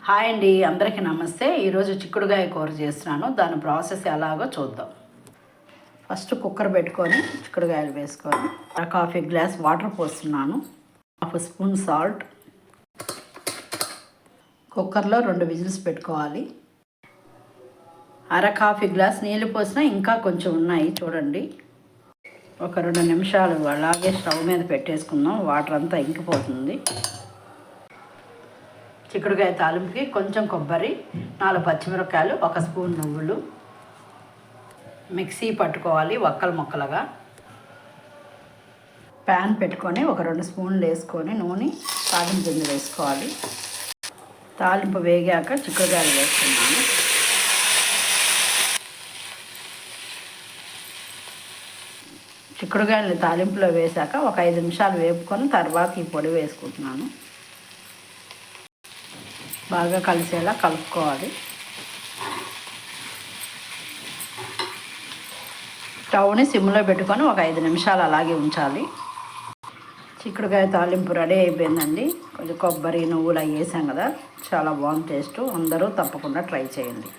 Hi అండి, అందరికీ నమస్తే. ఈరోజు చిక్కుడుగాయ కూర చేస్తున్నాను. దాని ప్రాసెస్ ఎలాగో చూద్దాం. ఫస్ట్ కుక్కర్ పెట్టుకొని చిక్కుడుగాయలు వేసుకొని కాఫీ గ్లాస్ వాటర్ పోస్తున్నాను. 1/2 స్పూన్ సాల్ట్. కుక్కర్లో 2 విజిల్స్ పెట్టుకోవాలి. కాఫీ గ్లాస్ నీళ్ళు పోసినా ఇంకా కొంచెం ఉన్నాయి చూడండి. ఒక 2 నిమిషాలు అలాగే స్టవ్ మీద పెట్టేసుకుందాం. వాటర్ అంతా ఇంకిపోతుంది. చిక్కుడుకాయ తాలింపుకి కొంచెం కొబ్బరి, 4 పచ్చిమిరపకాయలు, 1 స్పూన్ నువ్వులు మిక్సీ పట్టుకోవాలి వక్కలు ముక్కలుగా. ప్యాన్ పెట్టుకొని ఒక 2 స్పూన్లు వేసుకొని నూనె తాలింపు గింజలు వేసుకోవాలి. తాలింపు వేగాక చిక్కుడుకాయలు వేసుకున్నాను. చిక్కుడుకాయలు తాలింపులో వేసాక ఒక 5 నిమిషాలు వేపుకొని తర్వాత ఈ పొడి వేసుకుంటున్నాను. బాగా కలిసేలా కలుపుకోవాలి. స్టవ్ని సిమ్లో పెట్టుకొని ఒక 5 నిమిషాలు అలాగే ఉంచాలి. చిక్కుడుకాయ తాలింపు రెడీ అయిపోయిందండి. కొంచెం కొబ్బరి నువ్వులు అవి వేసాం కదా, చాలా బాగుంది టేస్ట్. అందరూ తప్పకుండా ట్రై చేయండి.